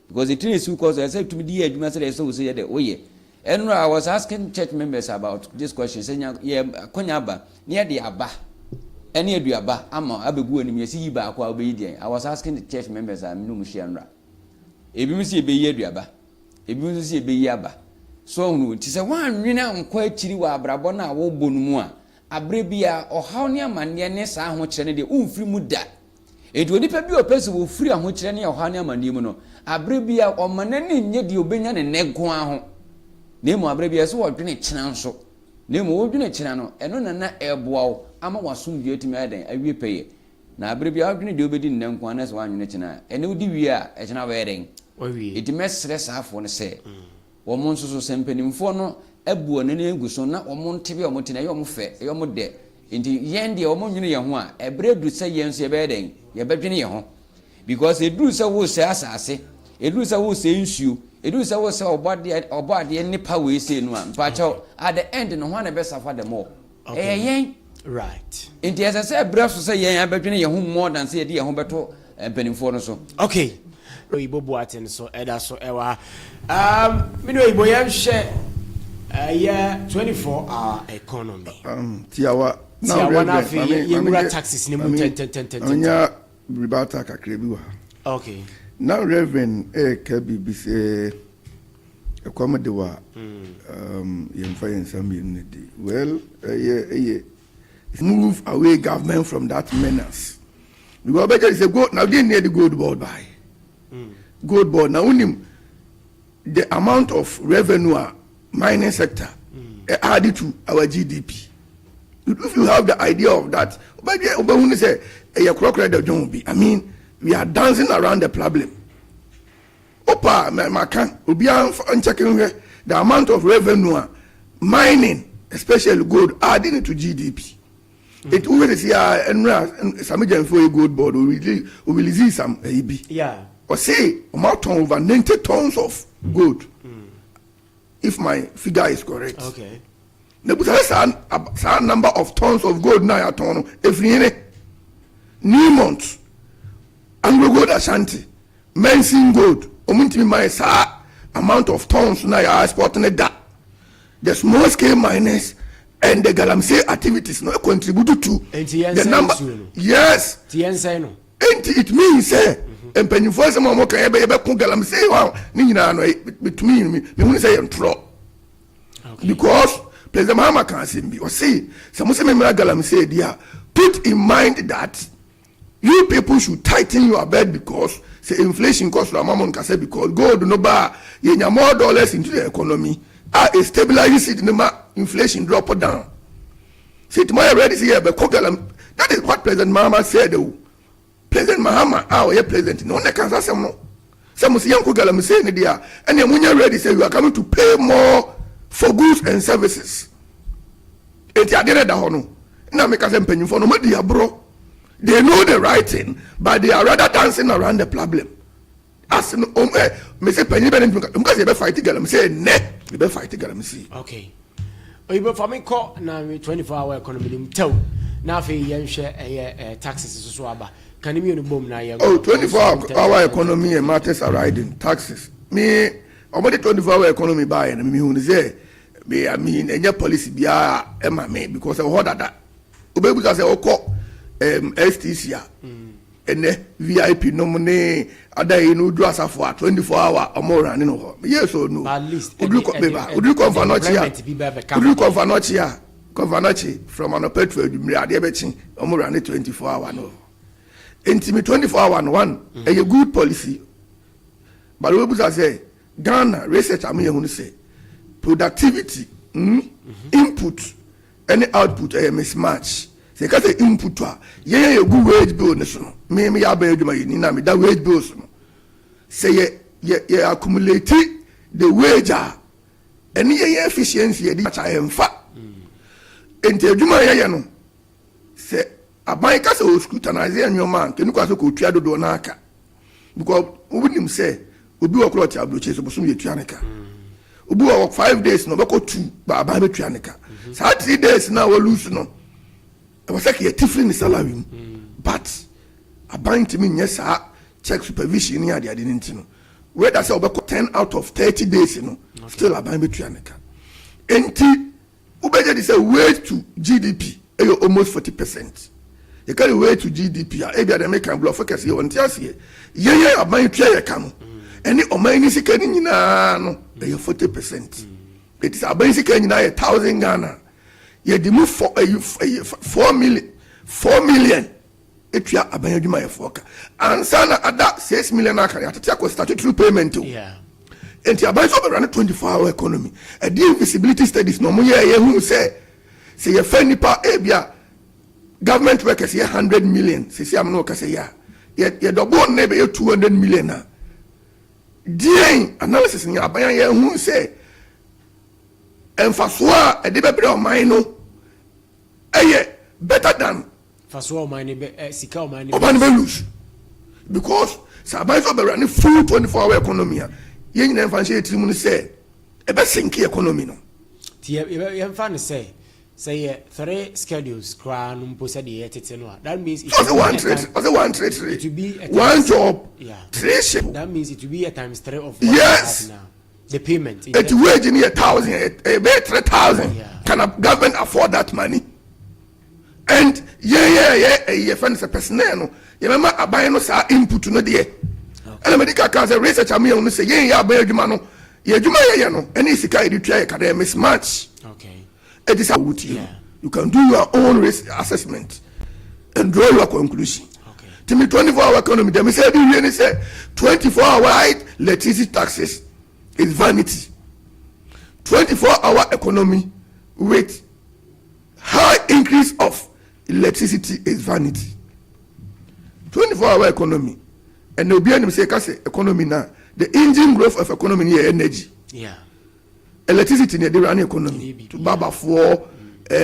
because etresu konso ese tumi di adwuma se ese wo se ye de oye. And I was asking church members about this question saying yeah konya ba near the aba any aduaba ama abegu anim yesi yi ba akwa obeyidi. I was asking the church members am no muhia nra ebi mi se ebeyi aduaba ebi mi se ebeyi aba so no ti se wan nwene ankwa akiri wa abrabo na wo bonu mu a abre bia ohaw ne amane ne sa ho kire ne de umfiri mu da edu onipa bi opese wo firi ho kire ne ohaw ne amane mu no abre bia omanani nye de obenya ne nego aho nemo abre bia so wodwene kyena nso nemo wodwene kyena no eno na eboawo ama wasomdwe atimi adan awie peye na abre bia wodwene de obedi nnenko anas wanwene kyena ene odi wie a ekyena ba yeden owie etime stress afo ne se wo mon so sempanimfo no abuo ne ne eguso na wo mon tebe wo motena ye wo fe ye wo de enti yen de wo monwene ye ho a ebre du se yen so ye ba yeden ye bedwene ye ho because eduru se wo se asase eduru se wo se nsuo edu se wo se obade ni power say no am pacho at the end no one be suffer them all yen right inti as say breath say yen abetwene ye hu more than say ye hu beto penimfo no so okay oyibo boaten so eda so ewa me no oyibo yam hye yeah 24-hour economy tiawa now we taxes ni mu 10 onya ribata kakra bi wa okay now Reverend Kabi say Equamadewa well move away government from that menace. Because better say go now they near the gold board by gold board now the amount of revenue mining sector added to our GDP. If you have the idea of that, but when you say a crocodile don't be, I mean we are dancing around the problem. Opa, my can be checking the amount of revenue mining, especially gold, adding it to GDP. It always here and some for a gold board will release some AB. Yeah. Or say amount over 90 tons of gold. If my figure is correct. Okay. The number of tons of gold now every year. New months. Anglo Gold Ashanti, Mensing Gold, Omuntimi my sa amount of tons na ya exporting that. The small scale miners and the galamsey activities no contribute to the number. Yes. It means and penny for some more can be galamsey wow nina no between me when say intro. Because President Mahama can be or say some galamsey dia put in mind that you people should tighten your belt because say inflation costs la mamon can say because gold no bar you need more dollars into the economy a stabilize it no inflation drop down. Say tomorrow already see but that is what President Mahama said. President Mahama our president no can say some say yanko galam say ne dia and when you ready say you are coming to pay more for goods and services. Enti adere da ho no na make say mpanyimfo no madi abro. They know the right thing, but they are rather dancing around the problem. As me say penny because they be fighting galam say ne, they be fighting galam see. Okay. Oyibo for me call na 24-hour economy nim tew. Na fe yen hwe taxes so aba. Kan me no bom na yen. Oh 24-hour economy matters are riding taxes. Me about the 24-hour economy buy and me hu say me I mean any policy bia e ma me because I heard that. Obebu say okọ STC ene VIP nomone adai no do asafo 24 hour omo running no yes or no at least udu convanochi from an petrol adumire ade bechi omo running 24 hour no intimi 24 hour no one a good policy but we buza say Ghana research am yehunu say productivity input any output a mismatch say ka say input a ye good wage bill ne so no me ya ba adwuma yi na me da wage bills no say ye accumulate the wage any ye efficiency ye di cha emfa enti adwuma ye no say aban ka say o scrutinize anwoma kenu kwa so ko tua dodo na aka because we say obi wo klot abroche so bosom ye tua neka obi wo 5 days no be ko 2 ba aban be tua neka sa 3 days na we lose no e was like ye tifli ni salary but aban timi nye sa check supervision ni ade ade ntino we da say obeko 10 out of 30 days no still aban be tua neka enti ubeje di say wage to GDP e almost 40%. You carry way to GDP e bia dem make am blow focus ye on tiase ye aban tua ye ka no any omani sika ni nyina no e 40%. It is aban sika nyina 1,000 Ghana ye di move for 4 million etua aban adwuma ye foka ansa na ada 6 million aka ya tete ko statutory payment yeah enti aban so be run 24-hour economy e di visibility studies no mo ye hu say ye fa nipa e bia government workers here 100 million sisi am no ka say ya ye double na be 200 million na dien analysis ni aban ye hu say emfaso a e de bebre o man no eye better than faso o man be sika o man be lose because sabai so be run full 24-hour economy ye nyina emfanse etirimu no say e be sink economy no tie ye mfa say 3 schedules crown mpo say the etete no that means it one trade to be one job yeah 3 shift that means it will be a times 3 of what yes now the payment it wage in 1,000 a be 3,000 can a government afford that money and yeah friends a personnel no you remember aban no sa input no de and medical cancer research am you no say yeah aban adwuma no ye adwuma ye no any sika e tua ye kada mismatch okay it is out you. Yeah. You can do your own risk assessment and draw your conclusion. Okay. To me, 24-hour economy, they say, 24-hour electricity taxes is vanity. 24-hour economy with high increase of electricity is vanity. 24-hour economy. And the BNM say, economy now, the engine growth of economy is energy. Yeah. Electricity near the running economy to Baba for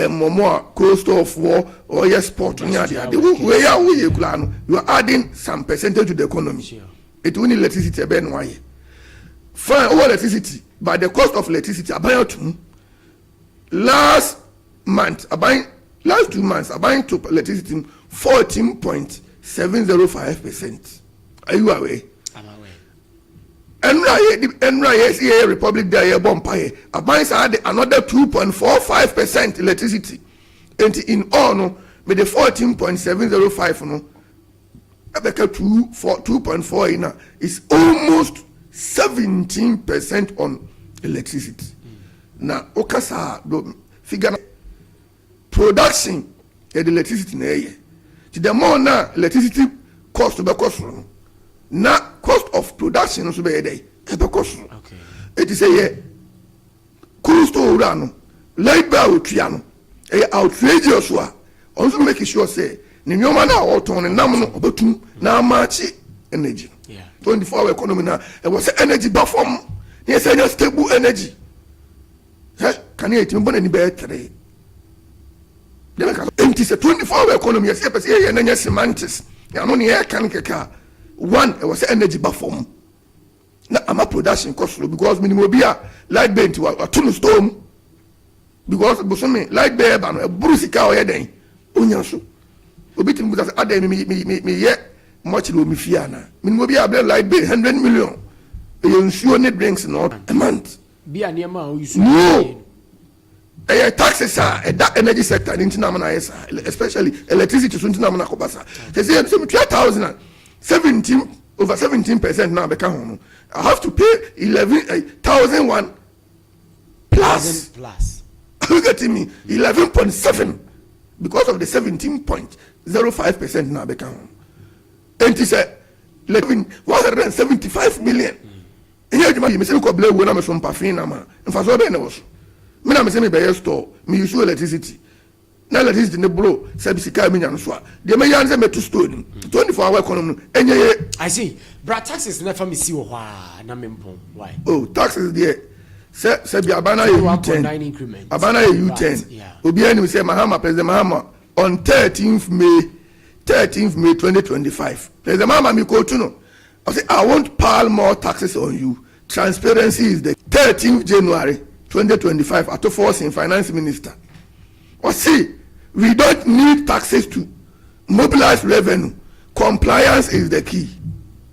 more coastal for or yes sport you are adding some percentage to the economy. Sure. It will need electricity ben why fine all electricity by the cost of electricity about last 2 months about to electricity 14.705%. Are you aware? NYS Republic Day Bompire abines had another 2.45% electricity. And in all no with the 14.705 no abeka 2.4 ina is almost 17% on electricity. Now okasa do figure production the electricity na ye. The more na electricity cost to be cost na cost of production no so be dey e be cost okay it is a cost to run light bill tua no e outrageous wa also make sure say ni nyoma na oton nam no obetum na match energy 24-hour economy na e was energy perform e say no stable energy can you tell me be 3 dem ka empty say 24-hour economy e say person e na nya semantics ya no ne e kan keka one it was energy perform na ama production cost because minimum be a light bill to a tunu storm because bosome light bill ba no e brusika o ye den onya so obi tim buza adai me ye much lo mi fia na minimum be a light bill 100 million e nsuo ne drinks no a month be a near man use no taxes that energy sector in Tinamana, especially electricity to Tinamana Kobasa. They say 12,000, 17% now become. I have to pay 11,001 plus. Look at me, 11.7 because of the 17.05% now become. And he said 175 million. And here you say, "Go blame when I'm from Pafina, man." And for so many of us, me na me say me buy store, me use electricity. Now electricity ne blow, say be sika me nyan so a. De me yan say me to store 24-hour economy. Enye. I see. Bra taxes never me see why na me mpom. Why? Oh, taxes there. Say be abana U10 increment. Abana U10. Obi ani say Mahama President Mahama on 13th May 2025. President Mahama mi ko tuno. I say I won't pile more taxes on you. Transparency is the 13th January 2025 at the force in finance minister. Or see, we don't need taxes to mobilize revenue. Compliance is the key.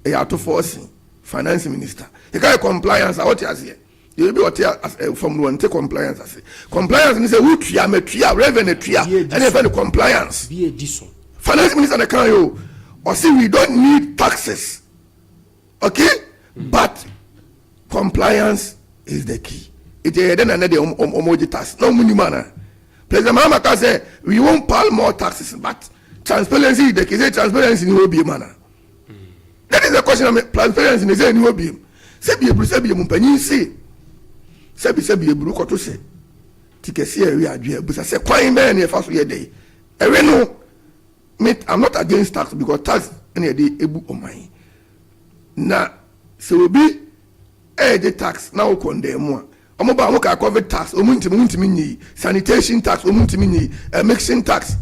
At the force finance minister. The kind of compliance what you say. You will be what from one take compliance. I say compliance is a who tria me tria revenue tria and even compliance. Be a diso. Finance minister the can you. Or see, we don't need taxes. Okay, but compliance is the key. It is then another omoji tax. No money man. President Mahama can say we won't pile more taxes, but transparency is the key. Transparency will be manner. That is the question of transparency. Is any will be. Sebi mumpani say. Sebi bruko to say. Tikesi we adwe. But say kwai me na fa so ye dey. Ewe no. I'm not against tax because tax any dey ebu omai. Na so obi the tax now condemn one. Omoba mo ka cover tax, omuntimi nyi, sanitation tax, omuntimi nyi, mixing tax.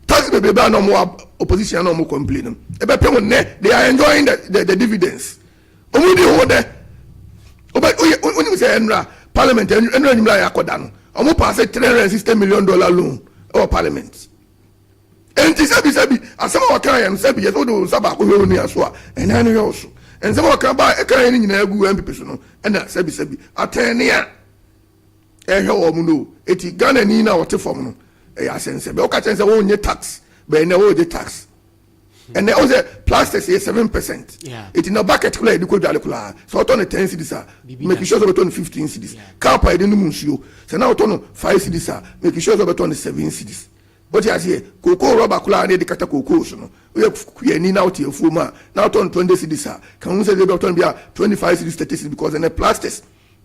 Tax be be no more opposition no more complain. E be pay they are enjoying the dividends. Omudi ho de. Oba oni say enra parliament enra nyimla yakoda no. Omo pass $360 million loan or parliament. Enti sabi asema wakan yam sabi yeso do saba ko hwe ni aso a ena no yoso en sema wakan ba e kan ni nyina agu MPP so no ena sabi atene a ehwe wo mu no eti Ghana ni na wote fom no e ya sense be o ka chense wo nye tax be na wo de tax and there was a plastic is 7%. Yeah. It in a bucket kula ediko dwale kula. So turn 10 cedis make sure so turn 15 cedis. Car pa edenu munsuo. So now turn 5 cedis make sure so turn 7 cedis. But you see, cocoa rubber kula ne de kata cocoa so no. We are ni now tie fuma. Now turn 20 cedis. Can we say they turn be 25 cedis 30 cedis because in a plastics.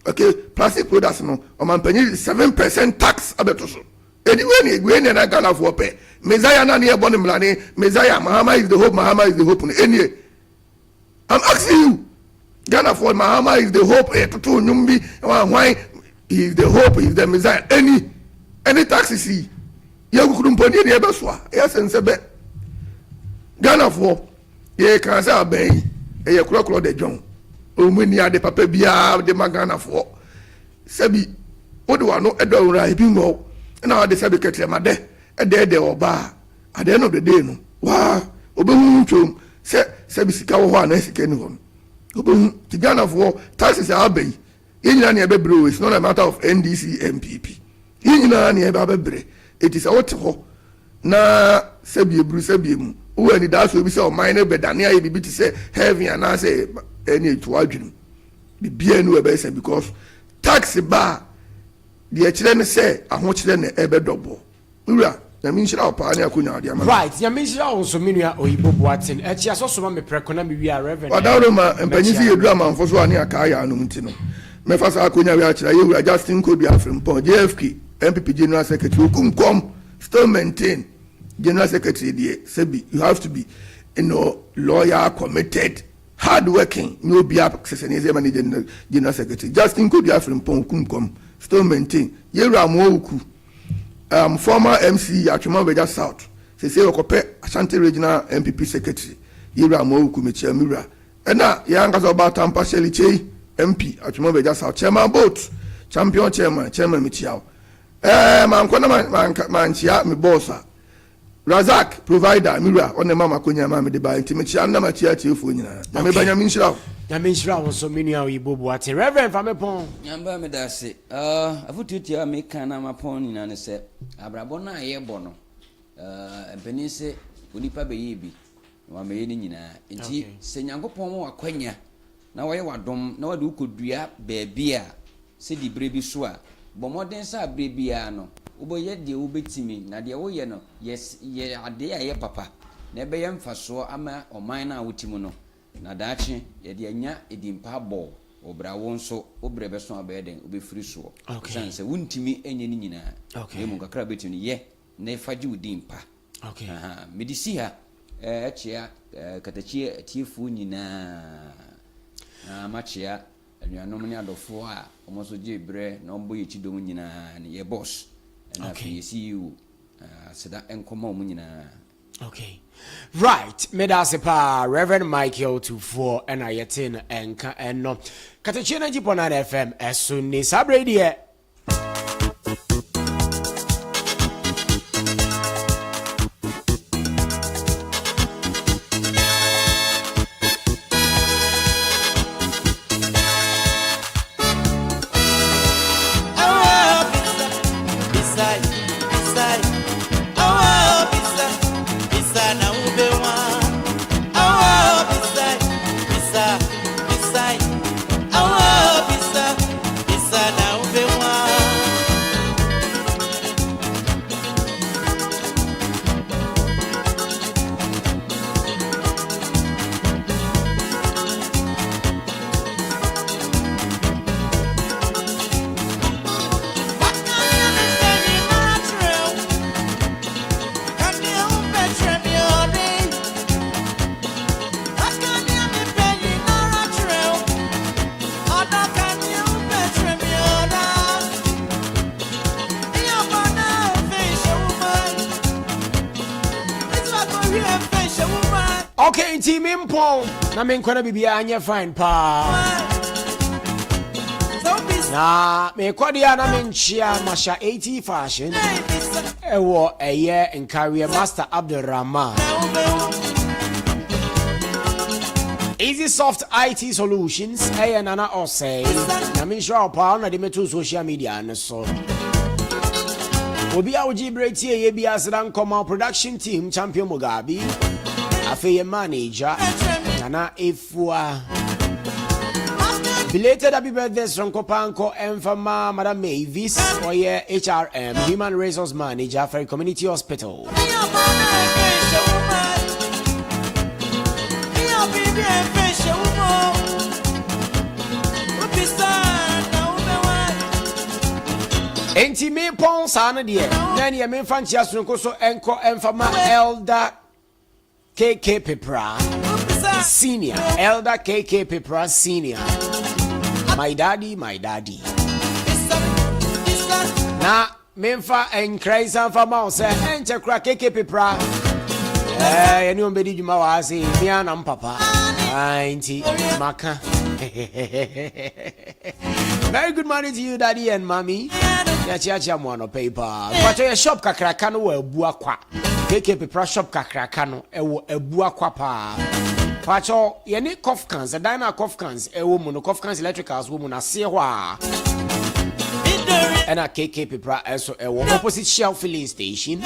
Okay, plastic products no. O man penny 7% tax abetoso. Anyway, we na Ghana for pay. Messiah na near born mlane. Messiah Mahama is the hope. Mahama is the hope. Anyway, I'm asking you, Ghana for Mahama is the hope. To Numbi, why he is the hope? He is the Messiah. Any taxes see. You couldn't put any other swa. Yes, and sebe. Ghana for ye can say obey. Ye clock de John. Omuni ade papa bia de Ghana for. Sebi. What do I know? Edo ra ibi mo. Now they say because my day a day they oba at the end of the day no wow obehun chom say bisika wo ho na sika ni ho obehun Ghana for taxes are be yinyina na ebe bro it's not a matter of NDC MPP yinyina na ebe abebre it is out ho na sebi ebru sebi mu wo ani da so bi say o mine be dane aye bibi ti say heavy and say any to adwunu bibia nu ebe say because tax ba the children say I want children ebe double. Ura na min shira opa na akunya ade ama. Right, ya min shira onso menua oyibo boaten. Echi asoso ma me prekona me wi a reverend. Wadawro ma empanyisi yedura ma mfoso ani aka ya anu nti no. Me fa sa akunya wi a chira ye ura Justin Koduafrem pon JFK MPP General Secretary okumkom still maintain General Secretary there say you have to be lawyer committed hard working no be access any General Secretary Justin Koduafrem pon okumkom still maintain Yera Mwoku former MC Atwema Beja South say okope Ashanti Regional MPP Secretary Yera Mwoku mechia mira ena yanga so ba Tampa Sheliche MP Atwema Beja South chairman boat champion chairman mechia mankona manchia me bossa Razak provider mira on the mama konya ma me de ba intimechia na machia chiefo nyina na me banya minshira Na me shira won so menu awi bobo ate Reverend Famepon. Nyamba me da se. Afututia me kana mapon nyina ne se abrabo na ye bo no. Empeni se onipa be ye bi. Wa me ye ni nyina. Enti se Nyankopɔn mo akwanya na wo ye wadom na wade ukodua baabi a se di brebi so a bo moden sa brebi a no uboye de ubetimi na de wo ye no yes ye ade a ye papa na ebe ye mfaso ama oman na wutimu no na daachi ye de anya edimpa ball obra won so obre be so abeden obefiri so san se wuntimi enye ni nyina ye mu kakra betimi ye na ifaji udimpa medisi ha echia Katakyie AT nyina na machia anuanom ne adofo a omoso jebre na ombo ye chidom nyina ne ye boss na fi CEO seda enkoma mu nyina. Okay. Right, Medasepa, Reverend Michael Tufo, and I yetin enka eno. Katakyie FM esunni sabredi. Okay, team impon. Na men kwana bibia anya fine pa. Na me kwadia na men chia masha AT fashion. Ewo eye and career master Abdurrahman. Easy soft IT solutions. Eye nana osay. Na men sure pa na de metu social media na so. Obi awji bretie ye bi asran come production team champion Mugabe. Afeye manager Nana Efua. Belated happy birthday from Kopanko Enfama Madam Mavis for your HRM Human Resource Manager for Community Hospital. Enti me pon sana die nani ya me fanchi asunko so enko Enfama Elder KK Pepra Senior, Elder KK Pepra Senior. My daddy. Na memfa en Christ for mouse enche kra KK Pepra. Eni ombedi juma wa ase mi anam papa. Auntie Maka. Very good morning to you, daddy and mommy. Ya mo no paper. But your shop kakraka no we bua kwa. KK Pepra shop kakraka no ewo ebua kwa pa. Pacho ye cough cans, the diner cough cans, a woman, no cough cans electricals woman, a see wha. And a KK Pepra also a opposite Shell filling station.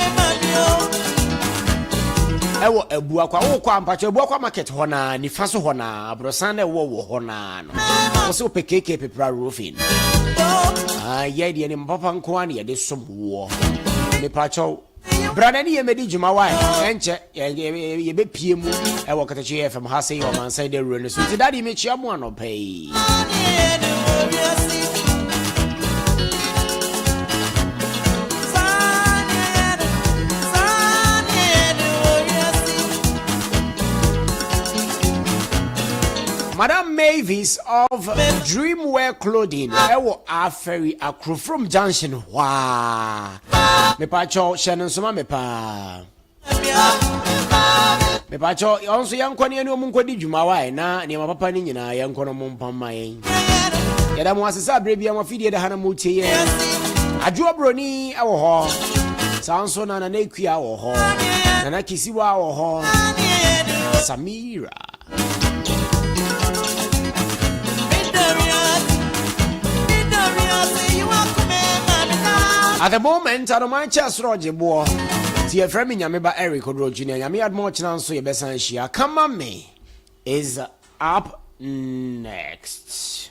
Ewo ebua kwa wo kwa mpacho ebua kwa market hona ni faso hona brosande wo hona no. Also pe KK Pepra roofing. Ye de ni mpapa nko an ye de som wo. Me pacho brother ni ye medi juma wa enche ye be pie mu e wo Katakyie FM ha say Amansan Dawuro so ti daddy me chia mu anopai. Madam Mavis of Dreamwear Clothing, ewo aferi akro from Junction. Wa me pacho Shannon Soma me pa. Me pacho onso yankwane ene omunko di dwuma wa na ne papa ni nyina yankono mompama yen. Yada mo asesa brebi am afidie da hana mo tie yen. Adwo broni ewo ho. Sanso na ekua wo ho. Na kisiwa wo ho. Samira. At the moment, I don't mind just Roger Boy. Dear friend, Nyameba Eric Oduro Jnr. Nyame had more chance so your best and share. Come on, me is up next.